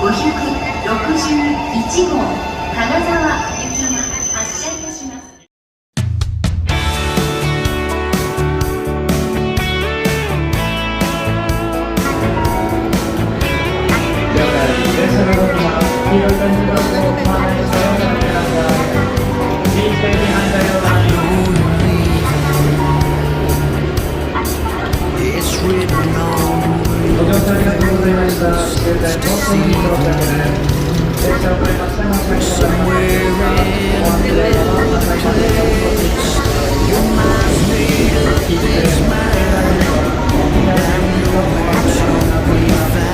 561号金沢行きが発車いたします。ご乗車ありがとうございました。現在、東京に到着です。列車を変えましたが、先ほどのお案内はお待たせしました。切符、携帯電話、お気軽にご購入ください。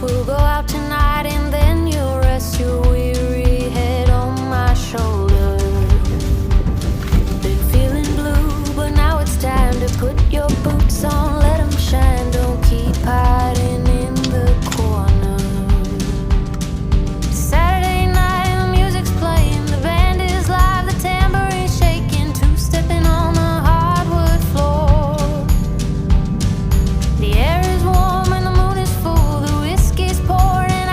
We'll go out tonight and then you'll rest your weary head on my shoulder. Been feeling blue, but now it's time to put your boots on, let them shine, don't keep hiding in the corner. Saturday night, the music's playing, the band is live, the tamborine's shaking, two-stepping on the hardwood floor. The air is warm and the moon is full, the whiskey's pouring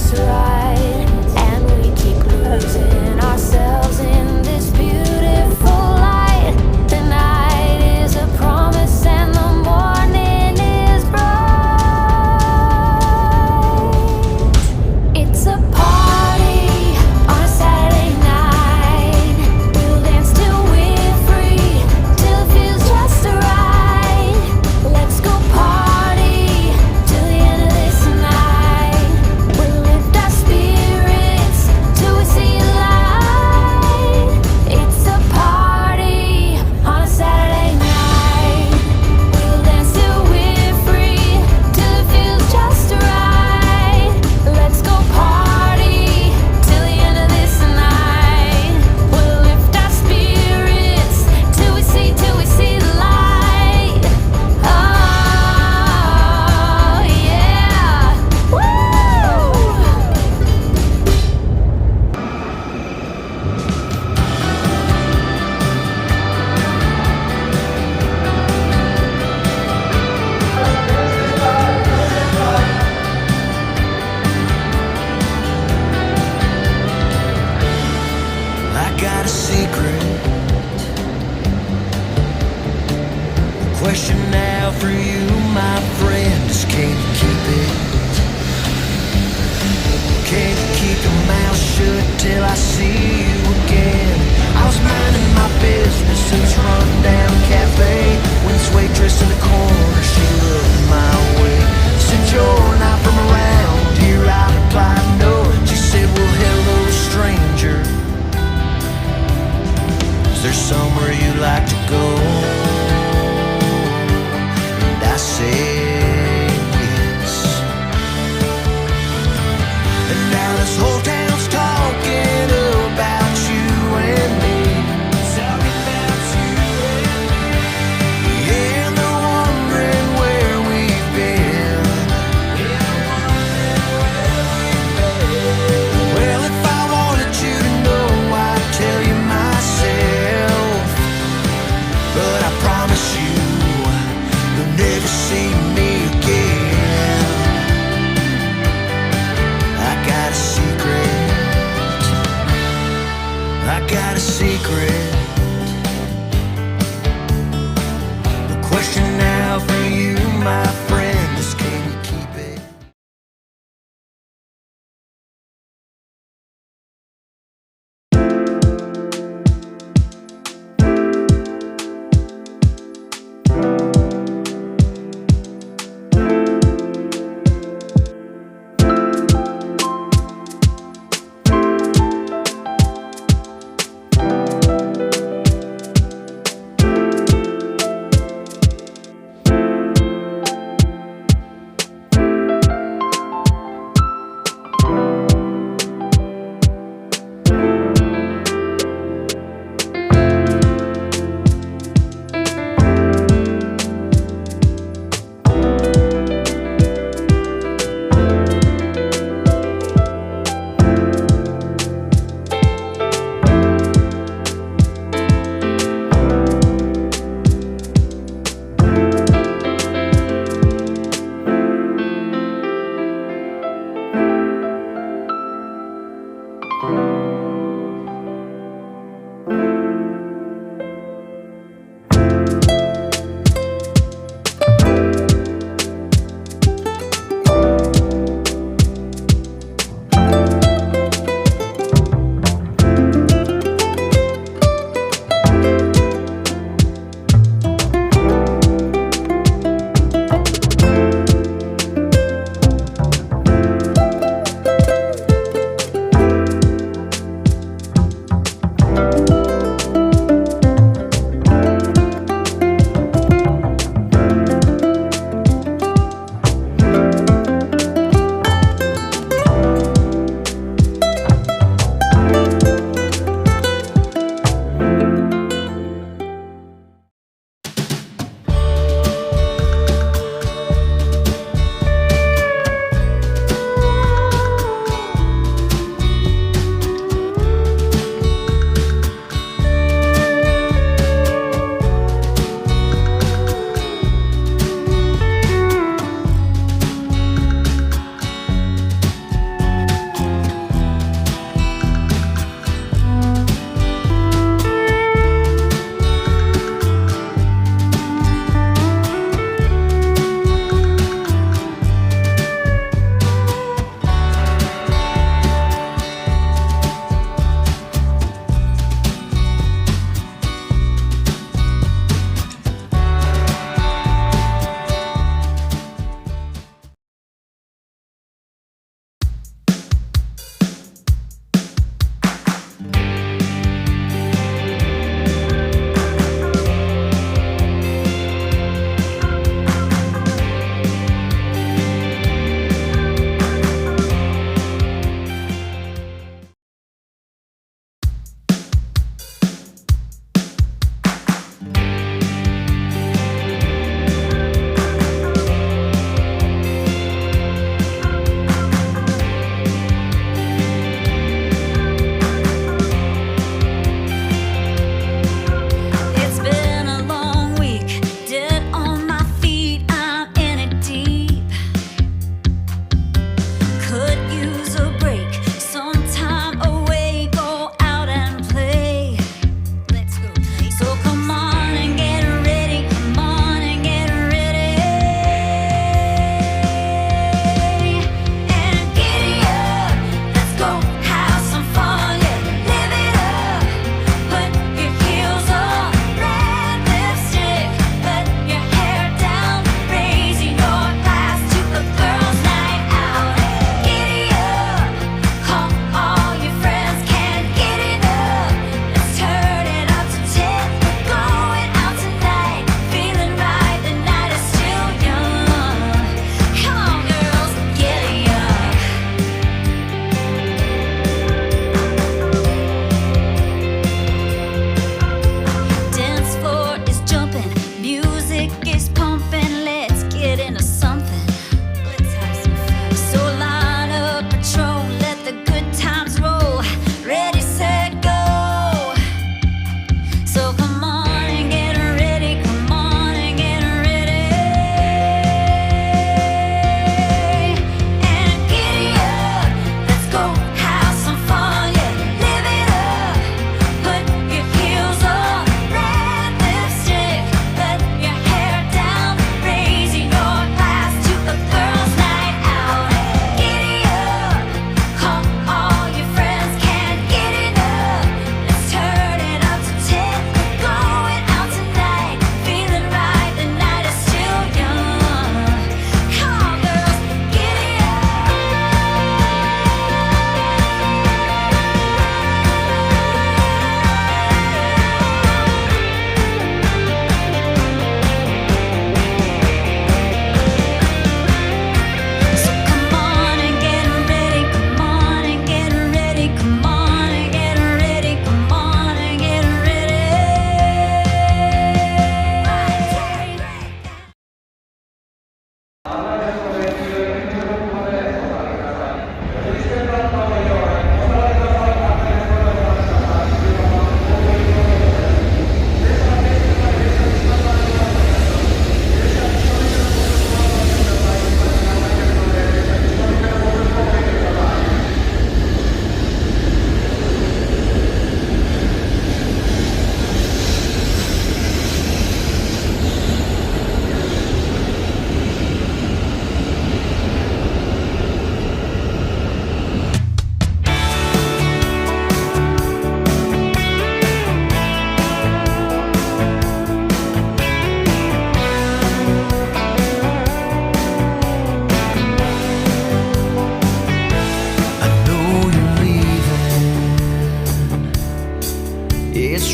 just right, and we keep losing ourselves in this beautiful light. The night is a promise and the morning is bright. It's a party on a Saturday night. We'll dance till we're free, till it feels just right. Let's go party till the end of this night. We'll lift our spirits till we see light. It's a party on a Saturday night. We'll dance till we're free, till it feels just right. Let's go party till the end of this night. We'll lift our spirits till we see the light. Oh yeah, woo! I got a secret. The question now for you, my friend, is can you keep it? Can you keep your mouth shut till I see you again? I was minding my business in this rundown cafe when this waitress in the corner, she looked my way. Said, you're not from around here. I replied, no. She said, well, hello, stranger. Is there somewhere you like to go? And I said yes. And now this whole town's talking about you and me. Talking about you and me. Yeah, and they're wondering where we've been. Well, if I wanted you to know, I'd tell you myself. But I promise you, you'll never see me again. I got a secret. I got a secret. The question now for you, my friend, is can you keep it?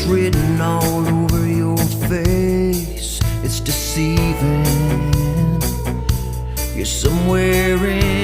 written all over your face. It's deceiving. You're somewhere in